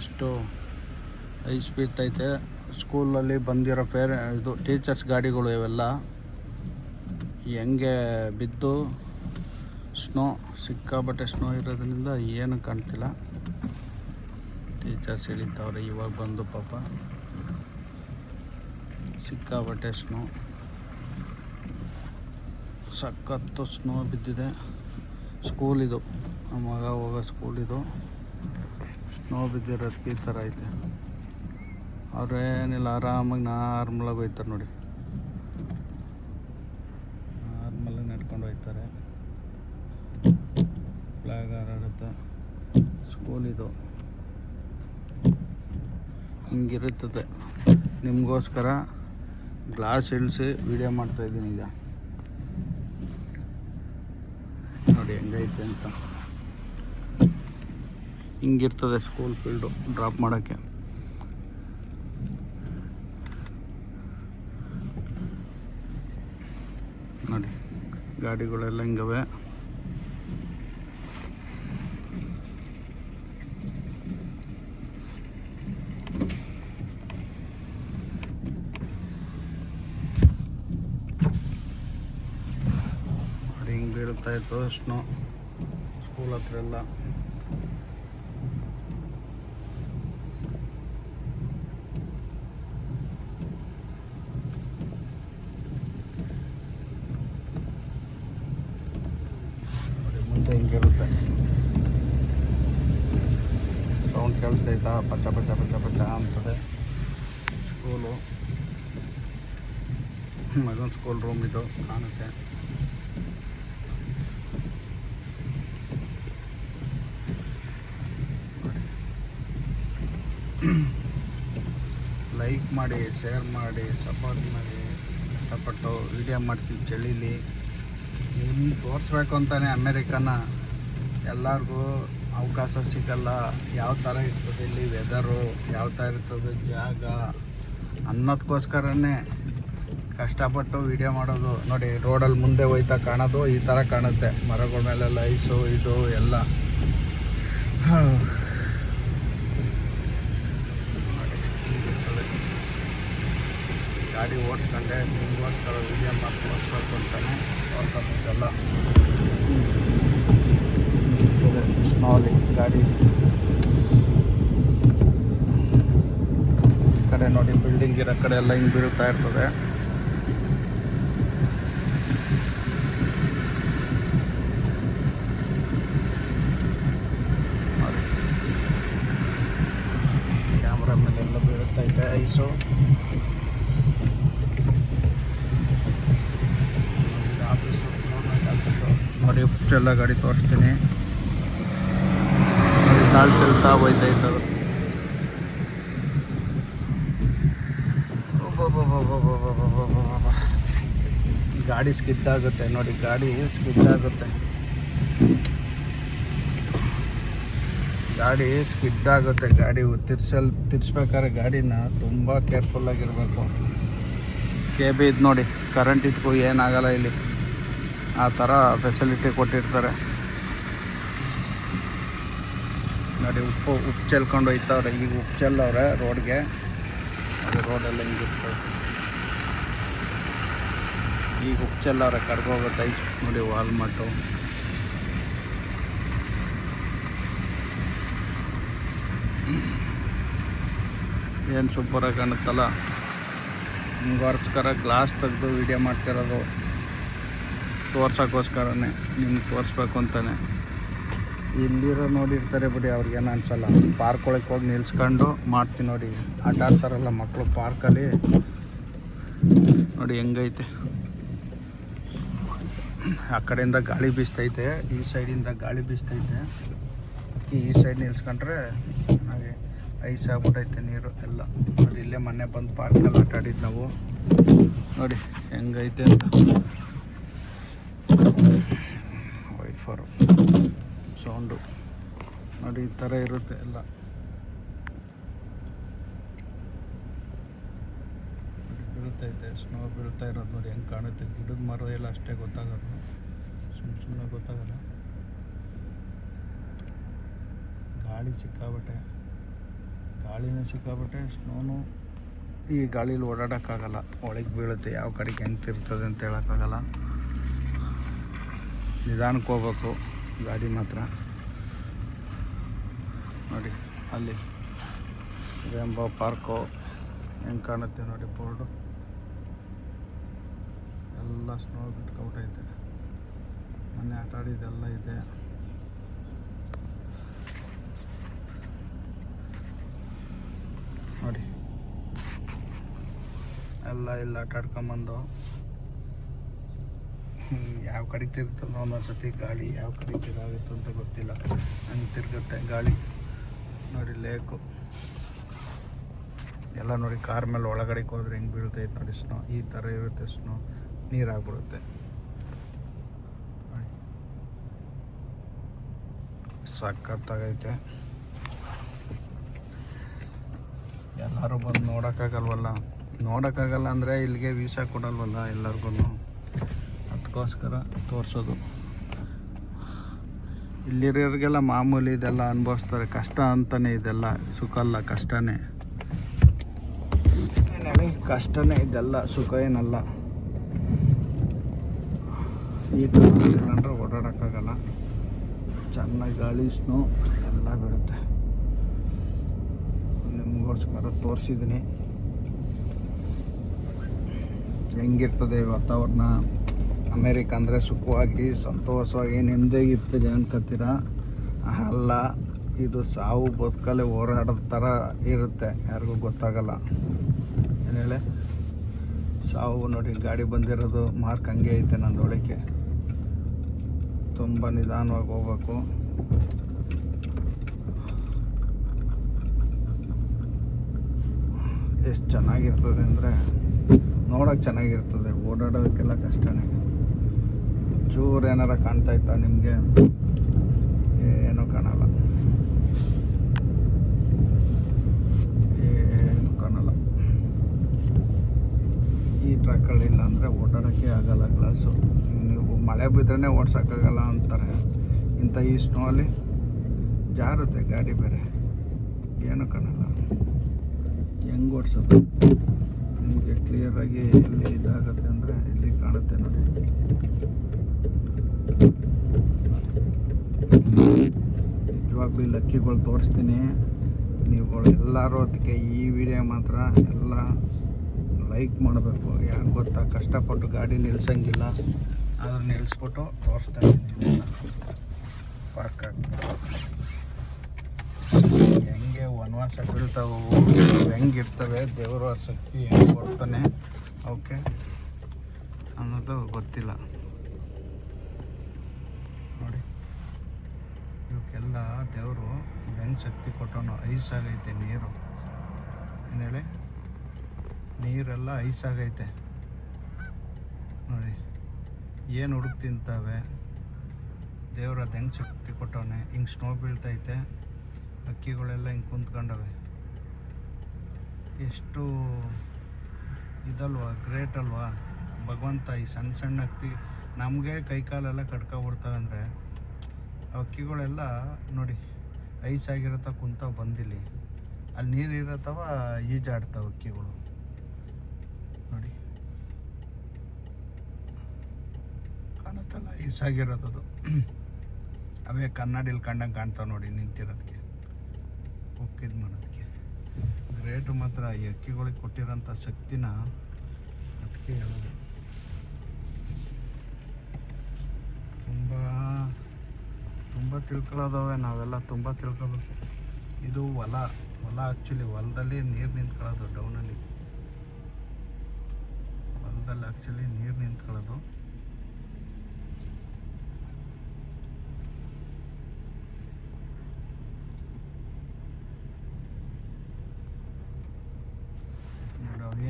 ಎಷ್ಟು ಐಸ್ ಬೀಳ್ತೈತೆ. ಸ್ಕೂಲಲ್ಲಿ ಬಂದಿರೋ ಇದು ಟೀಚರ್ಸ್ ಗಾಡಿಗಳು ಇವೆಲ್ಲ ಹೆಂಗೆ ಬಿದ್ದು ಸ್ನೋ ಸಿಕ್ಕಾಬಟ್ಟೆ ಸ್ನೋ ಇರೋದ್ರಿಂದ ಏನು ಕಾಣ್ತಿಲ್ಲ. ಟೀಚರ್ಸ್ ಇಳಿತಾವ್ರೆ ಇವಾಗ ಬಂದು ಪಾಪ. ಸಿಕ್ಕಾಬಟ್ಟೆ ಸ್ನೋ, ಸಖತ್ತು ಸ್ನೋ ಬಿದ್ದಿದೆ. ಸ್ಕೂಲಿದು ನಮ್ಮ ಮಗ ಹೋಗೋ ಸ್ಕೂಲಿದು ಸ್ನೋ ಬಿದ್ದಿರೋದಕ್ಕೆ ಈ ಥರ ಐತೆ. ಅವ್ರೇನಿಲ್ಲ, ಆರಾಮಾಗಿ ನಾರ್ಮಲಾಗಿ ಹೋಯ್ತಾರೆ ನೋಡಿ. ನಾರ್ಮಲಾಗಿ ನಡ್ಕೊಂಡು ಹೋಗ್ತಾರೆ. ಫ್ಲಾಗ್ ಹಾರಾಡುತ್ತೆ. ಸ್ಕೂಲಿದು ಹಿಂಗಿರುತ್ತದೆ. ನಿಮಗೋಸ್ಕರ ಗ್ಲಾಸ್ ಇಳಿಸಿ ವಿಡಿಯೋ ಮಾಡ್ತಾಯಿದ್ದೀನಿ ಈಗ. ನೋಡಿ ಹೆಂಗೈತೆ ಅಂತ. ಹಿಂಗಿರ್ತದೆ ಸ್ಕೂಲ್ ಫೀಲ್ಡು ಡ್ರಾಪ್ ಮಾಡೋಕ್ಕೆ. ನೋಡಿ ಗಾಡಿಗಳೆಲ್ಲ ಹಿಂಗವೆ. ಹಿಂಗೆ ಬೀಳ್ತಾ ಇತ್ತು ಸ್ನೋ ಸ್ಕೂಲ್ ಹತ್ರ ಎಲ್ಲ. ಮುಂದೆ ಹಿಂಗಿರುತ್ತೆ. ಸೌಂಡ್ ಕೇಳಿಸ್ತೈತಾ? ಪಚ್ಚ ಪಚ್ಚ ಪಚ್ಚ ಪಚ್ಚ ಅಂತದೆ ಸ್ಕೂಲು. ಮಗನ ಸ್ಕೂಲ್ ರೂಮ್ ಇದು ಕಾಣುತ್ತೆ. ಲೈಕ್ ಮಾಡಿ, ಶೇರ್ ಮಾಡಿ, ಸಪೋರ್ಟ್ ಮಾಡಿ. ಕಷ್ಟಪಟ್ಟು ವಿಡಿಯೋ ಮಾಡ್ತೀವಿ ಚಳಿಲಿ. ನಿಮ್ಗೆ ತೋರಿಸ್ಬೇಕು ಅಂತಲೇ ಅಮೇರಿಕನ ಎಲ್ಲರಿಗೂ ಅವಕಾಶ ಸಿಗಲ್ಲ. ಯಾವ ಥರ ಇರ್ತದೆ ಇಲ್ಲಿ ವೆದರು, ಯಾವ ಥರ ಇರ್ತದೆ ಜಾಗ ಅನ್ನೋದಕ್ಕೋಸ್ಕರನೇ ಕಷ್ಟಪಟ್ಟು ವಿಡಿಯೋ ಮಾಡೋದು. ನೋಡಿ ರೋಡಲ್ಲಿ ಮುಂದೆ ಹೋಯ್ತಾ ಕಾಣೋದು ಈ ಥರ ಕಾಣುತ್ತೆ. ಮರಗಳ ಮೇಲೆಲ್ಲ ಐಸು ಇದು ಎಲ್ಲ. ಗಾಡಿ ಓಡಿಸ್ಕೊಂಡೆ ನಿಮಗೋಸ್ಕರ ವಿಡಿಯೋ ಮಾಡಿ ತೋರಿಸ್ಬೇಕು ಅಂತಾನೆ ತೋರ್ಸೋದಕ್ಕೆಲ್ಲ. ಸ್ನಾಲಿ ಗಾಡಿ ಕಡೆ ನೋಡಿ, ಬಿಲ್ಡಿಂಗ್ ಇರೋ ಕಡೆ ಎಲ್ಲ ಹಿಂಗೆ ಬೀಳ್ತಾ ಇರ್ತದೆ. ಕ್ಯಾಮ್ರಾ ಮೇಲೆಲ್ಲ ಬೀಳುತ್ತೈತೆ ಐಸು. ನೋಡಿ ಎಲ್ಲ ಗಾಡಿ ತೋರಿಸ್ತೀನಿ. ನೋಡಿ ತಾಳು ಚೆಲ್ತಾ ಹೋಯ್ತಾಯ್ತದು. ಗಾಡಿ ಸ್ಕಿಡ್ ಆಗುತ್ತೆ ನೋಡಿ, ಗಾಡಿ ಸ್ಕಿಡ್ ಆಗುತ್ತೆ. ಗಾಡಿ ತಿರ್ಸ್ಬೇಕಾದ್ರೆ ಗಾಡಿನ ತುಂಬ ಕೇರ್ಫುಲ್ಲಾಗಿರಬೇಕು. KB ಇದು ನೋಡಿ, ಕರೆಂಟ್ ಇದ್ಕೂ ಏನಾಗಲ್ಲ ಇಲ್ಲಿ. ಆ ಥರ ಫೆಸಿಲಿಟಿ ಕೊಟ್ಟಿರ್ತಾರೆ ನೋಡಿ. ಉಪ್ಪು ಚೆಲ್ಕೊಂಡು ಹೋಯ್ತವ್ರೆ. ಈಗ ಉಪ್ಪು ಚೆಲ್ಲವ್ರೆ ರೋಡ್ಗೆ. ಅದು ರೋಡೆಲ್ಲ ಹಿಂಗಿರ್ತದೆ. ಈಗ ಉಪ್ಪು ಚೆಲ್ಲವ್ರೆ, ಕರ್ಗೋಗುತ್ತೆ ನೋಡಿ. ವಾಲ್ಮಾರ್ಟು ಏನು ಸೂಪರಾಗಿ ಕಾಣುತ್ತಲ್ಲ. ನಿಮ್ಗೋಸ್ಕರ ಗ್ಲಾಸ್ ತೆಗೆದು ವಿಡಿಯೋ ಮಾಡ್ತಿರೋದು ತೋರ್ಸೋಕ್ಕೋಸ್ಕರನೇ, ನಿಮ್ಗೆ ತೋರಿಸ್ಬೇಕು ಅಂತಾನೆ. ಇಲ್ಲಿರೋ ನೋಡಿರ್ತಾರೆ ಬಿಡಿ, ಅವ್ರಿಗೇನು ಅನ್ಸಲ್ಲ. ಪಾರ್ಕ್ ಒಳಗೆ ಹೋಗಿ ನಿಲ್ಸ್ಕೊಂಡು ಮಾಡ್ತೀನಿ ನೋಡಿ. ಆಟ ಆಡ್ತಾರಲ್ಲ ಮಕ್ಕಳು ಪಾರ್ಕಲ್ಲಿ, ನೋಡಿ ಹೆಂಗೈತೆ. ಆ ಕಡೆಯಿಂದ ಗಾಳಿ ಬೀಸ್ತೈತೆ, ಈ ಸೈಡಿಂದ ಗಾಳಿ ಬೀಸ್ತೈತೆ. ಈ ಸೈಡ್ ನಿಲ್ಸ್ಕೊಂಡ್ರೆ ಹಾಗೆ ಐಸ್ ಆಗ್ಬಿಟ್ಟೈತೆ ನೀರು ಎಲ್ಲ. ನೋಡಿ ಇಲ್ಲೇ ಮೊನ್ನೆ ಬಂದು ಪಾರ್ಕಲ್ಲಿ ಆಟ ಆಡಿದ್ದು ನಾವು. ನೋಡಿ ಹೆಂಗೈತೆ ಅಂತ. ವೈಫರು ಸೌಂಡು ನೋಡಿ ಈ ಥರ ಇರುತ್ತೆ ಎಲ್ಲ. ಬೀಳ್ತೈತೆ, ಸ್ನೋ ಬೀಳ್ತಾ ಇರೋದು ನೋಡಿ ಹೆಂಗೆ ಕಾಣುತ್ತೆ. ಗಿಡದ ಮರ ಎಲ್ಲ ಅಷ್ಟೇ ಗೊತ್ತಾಗೋದು, ಸುಮ್ಮನೆ ಗೊತ್ತಾಗಲ್ಲ. ಗಾಳಿ ಸಿಕ್ಕಾಬಟ್ಟೆ. ಗಾಳಿನೂ ಸಿಕ್ಕಾಬಿಟ್ಟೆ, ಸ್ನೋನು. ಈ ಗಾಳೀಲಿ ಓಡಾಡೋಕ್ಕಾಗಲ್ಲ, ಒಳಗೆ ಬೀಳುತ್ತೆ, ಯಾವ ಕಡೆಗೆ ಹೆಂಗೆ ತಿರ್ತದೆ ಅಂತ ಹೇಳೋಕ್ಕಾಗಲ್ಲ. ನಿಧಾನಕ್ಕೆ ಹೋಗ್ಬೇಕು ಗಾಡಿ ಮಾತ್ರ. ನೋಡಿ ಅಲ್ಲಿ ರೇಂಬೋ ಪಾರ್ಕು ಹೆಂಗೆ ಕಾಣುತ್ತೆ ನೋಡಿ ಬೋರ್ಡು. ಎಲ್ಲ ಸ್ನೋ ಬಿಟ್ಕೊಬಿಟ್ಟೈತೆ. ಮೊನ್ನೆ ಆಟ ಆಡಿದ್ದೆಲ್ಲ ಇದೆ. ನೋಡಿ ಎಲ್ಲ ಇಲ್ಲ ಆಟ ಆಡ್ಕೊಂಬಂದು ಯಾವ ಕಡೆ ತಿರುಗ್ತದೋ ಒಂದೊಂದು ಸತಿ ಗಾಳಿ, ಯಾವ ಕಡೆ ತಿರುಗುತ್ತೆ ಅಂತ ಗೊತ್ತಿಲ್ಲ, ಹಂಗೆ ತಿರುಗುತ್ತೆ ಗಾಳಿ. ನೋಡಿ ಲೇಕು ಎಲ್ಲ ನೋಡಿ. ಕಾರ್ ಮೇಲೆ ಒಳಗಡೆಗೆ ಹೋದ್ರೆ ಹೆಂಗೆ ಬೀಳ್ತೈತೆ ನೋಡಿ ಸ್ನೋ. ಈ ಥರ ಇರುತ್ತೆ ಸ್ನೋ, ನೀರಾಗ್ಬಿಡುತ್ತೆ. ಸಖತ್ತಾಗೈತೆ. ಎಲ್ಲರೂ ಬಂದು ನೋಡೋಕ್ಕಾಗಲ್ವಲ್ಲ. ನೋಡೋಕ್ಕಾಗಲ್ಲ ಅಂದರೆ ಇಲ್ಲಿಗೆ ವೀಸಾ ಕೊಡಲ್ವಲ್ಲ ಎಲ್ಲರಿಗೂ, ಅದಕ್ಕೋಸ್ಕರ ತೋರಿಸೋದು. ಇಲ್ಲಿರೋರಿಗೆಲ್ಲ ಮಾಮೂಲಿ ಇದೆಲ್ಲ ಅನುಭವಿಸ್ತಾರೆ. ಕಷ್ಟ ಅಂತಲೇ ಇದೆಲ್ಲ, ಸುಖ ಅಲ್ಲ, ಕಷ್ಟನೇ. ಕಷ್ಟನೇ ಇದೆಲ್ಲ, ಸುಖ ಏನಲ್ಲ. ಈ ಥರ ಅಂದರೆ ಓಡಾಡೋಕ್ಕಾಗಲ್ಲ. ಚೆನ್ನಾಗಿ ಗಾಳಿ, ಸ್ನೋ ಎಲ್ಲ ಬಿಡುತ್ತೆ. ನಿಮಗೋಸ್ಕರ ತೋರಿಸಿದ್ದೀನಿ ಹೆಂಗಿರ್ತದೆ ವಾತಾವರಣ. ಅಮೇರಿಕ ಅಂದರೆ ಸುಖವಾಗಿ, ಸಂತೋಷವಾಗಿ, ನೆಮ್ಮದಿಯಾಗಿರ್ತದೆ ಅನ್ಕೋತೀರ. ಅಲ್ಲ, ಇದು ಸಾವು ಬದುಕಲ್ಲೇ ಹೋರಾಡೋ ಥರ ಇರುತ್ತೆ, ಯಾರಿಗೂ ಗೊತ್ತಾಗಲ್ಲ. ಏನು ಹೇಳಿ, ಸಾವು ನೋಡಿ. ಗಾಡಿ ಬಂದಿರೋದು ಮಾರ್ಕ್ ಹಂಗೆ ಐತೆ ನಂದೊಳಕ್ಕೆ. ತುಂಬ ನಿಧಾನವಾಗಿ ಹೋಗ್ಬೇಕು. ಎಷ್ಟು ಚೆನ್ನಾಗಿರ್ತದೆ ಅಂದರೆ ನೋಡೋಕೆ ಚೆನ್ನಾಗಿರ್ತದೆ, ಓಡಾಡೋದಕ್ಕೆಲ್ಲ ಕಷ್ಟನೇ. ಚೂರು ಏನಾರ ಕಾಣ್ತಾಯ್ತಾ ನಿಮಗೆ? ಏನೂ ಕಾಣಲ್ಲ, ಏನು ಕಾಣಲ್ಲ. ಈ ಟ್ರ್ಯಾಕ್ಗಳಿಲ್ಲ ಅಂದರೆ ಓಡಾಡೋಕ್ಕೆ ಆಗಲ್ಲ. ಗ್ಲಾಸು ನೀವು ಮಳೆ ಬಿದ್ದರೆ ಓಡ್ಸೋಕ್ಕಾಗಲ್ಲ ಅಂತಾರೆ. ಇಂಥ ಈ ಸ್ನೋ ಅಲ್ಲಿ ಜಾರುತ್ತೆ ಗಾಡಿ, ಬೇರೆ ಏನೂ ಕಾಣಲ್ಲ. ಹೆಂಗೆ ಓಡಿಸೋದು ನಿಮಗೆ ಕ್ಲಿಯರಾಗಿ ಎಲ್ಲಿ ಇದಾಗುತ್ತೆ ಅಂದರೆ ಇಲ್ಲಿ ಕಾಣುತ್ತೆ ನೋಡಿ. ನಿಜವಾಗ್ಲೂ ಇಲ್ಲಿ ಅಕ್ಕಿಗಳು ತೋರಿಸ್ತೀನಿ. ನೀವುಗಳು ಎಲ್ಲರೂ ಅದಕ್ಕೆ ಈ ವಿಡಿಯೋ ಮಾತ್ರ ಎಲ್ಲ ಲೈಕ್ ಮಾಡಬೇಕು. ಯಾಕೆ ಗೊತ್ತಾ, ಕಷ್ಟಪಟ್ಟು ಗಾಡಿ ನಿಲ್ಸಂಗಿಲ್ಲ, ಆದ್ರೆ ನಿಲ್ಲಿಸ್ಬಿಟ್ಟು ತೋರಿಸ್ತಾ ಇದ್ದೀನಿ. ಪಾರ್ಕ್ ಆಗ್ಬಿಟ್ಟು ಹೆಂಗೆ ವನವಾಸ ಬೀಳ್ತಾವೆ, ಹೆಂಗಿರ್ತವೆ, ದೇವರು ಶಕ್ತಿ ಹೆಂಗೆ ಕೊಡ್ತಾನೆ ಅವಕ್ಕೆ ಅನ್ನೋದು ಗೊತ್ತಿಲ್ಲ. ನೋಡಿ ಇವಕ್ಕೆಲ್ಲ ದೇವರು ಹೆಂಗೆ ಶಕ್ತಿ ಕೊಟ್ಟವನು. ಐಸಾಗೈತೆ ನೀರು, ಏನು ಹೇಳಿ, ನೀರೆಲ್ಲ ಐಸಾಗೈತೆ ನೋಡಿ. ಏನು ಹುಡುಕ್ ತಿಂತಾವೆ, ದೇವ್ರು ಅದು ಹೆಂಗೆ ಶಕ್ತಿ ಕೊಟ್ಟವನೆ. ಹಿಂಗೆ ಸ್ನೋ ಬೀಳ್ತೈತೆ, ಅಕ್ಕಿಗಳೆಲ್ಲ ಹಿಂಗೆ ಕುಂತ್ಕೊಂಡವೆ. ಎಷ್ಟು ಇದಲ್ವಾ, ಗ್ರೇಟ್ ಅಲ್ವಾ ಭಗವಂತ. ಈ ಸಣ್ಣ ಸಣ್ಣ ಅಕ್ಕಿ ನಮಗೆ ಕೈಕಾಲೆಲ್ಲ ಕಡ್ಕೊಬಿಡ್ತವೆ ಅಂದರೆ, ಅಕ್ಕಿಗಳೆಲ್ಲ ನೋಡಿ ಐಸಾಗಿರತ್ತ ಕುಂತಾವ ಬಂದಿಲ್ಲಿ. ಅಲ್ಲಿ ನೀರು ಇರತ್ತವ, ಈಜಾಡ್ತಾವೆ ಅಕ್ಕಿಗಳು ನೋಡಿ. ಕಾಣುತ್ತಲ್ಲ ಐಸಾಗಿರೋದದು. ಅವೇ ಕನ್ನಡಿಲಿ ಕಂಡಂಗೆ ಕಾಣ್ತಾವೆ ನೋಡಿ ನಿಂತಿರೋದಕ್ಕೆ, ಒಕ್ಕಿದ್ದು ಮಾಡೋದಕ್ಕೆ. ಗ್ರೇಟು ಮಾತ್ರ ಈ ಅಕ್ಕಿಗಳಿಗೆ ಕೊಟ್ಟಿರೋಂಥ ಶಕ್ತಿನ ಅದಕ್ಕೆ ಹೇಳೋದು. ತುಂಬ ತಿಳ್ಕೊಳ್ಳೋದವೆ, ನಾವೆಲ್ಲ ತುಂಬ ತಿಳ್ಕೊಬೇಕು. ಇದು ಹೊಲ ಆ್ಯಕ್ಚುಲಿ ಹೊಲದಲ್ಲಿ ನೀರು ನಿಂತ್ಕೊಳ್ಳೋದು, ಡೌನಲ್ಲಿ ಹೊಲದಲ್ಲಿ ಆ್ಯಕ್ಚುಲಿ ನೀರು ನಿಂತ್ಕೊಳ್ಳೋದು.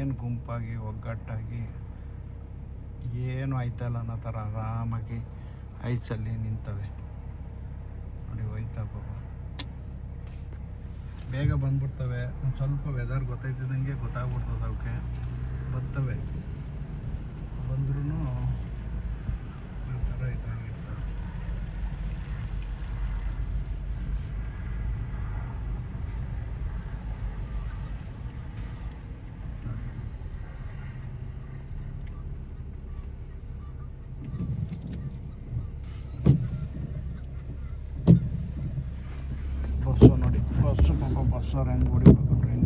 ಏನು ಗುಂಪಾಗಿ ಒಗ್ಗಟ್ಟಾಗಿ ಏನು ಆಯ್ತಲ್ಲ ಅನ್ನೋ ಥರ ಆರಾಮಾಗಿ ಐಸಲ್ಲಿ ನಿಂತವೆ ನೋಡಿ. ಹೋಯ್ತಾ ಪಾಪ, ಬೇಗ ಬಂದ್ಬಿಡ್ತವೆ. ಒಂದು ಸ್ವಲ್ಪ ವೆದರ್ ಗೊತ್ತಾಯ್ತಿದ್ದಂಗೆ ಗೊತ್ತಾಗ್ಬಿಡ್ತದೆ ಅವಕ್ಕೆ, ಬರ್ತವೆ. ಬಂದ್ರೂ ಈ ಥರ ಇದಾಗಿರ್ತವೆ. ತೋರಿಸೋರು ಹೆಂಗೆ ಹೊಡಿಬೇಕು ಟ್ರೈನ್.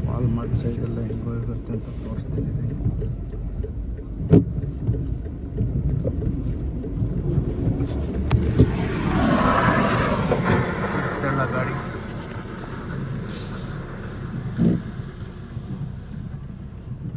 ವಾಲ್ಮಾರ್ಟ್ ಸೈಡೆಲ್ಲ ಹೆಂಗೆ ಹೋಗುತ್ತೆ ಅಂತ ತೋರಿಸ್ತಿದ್ದೀವಿ.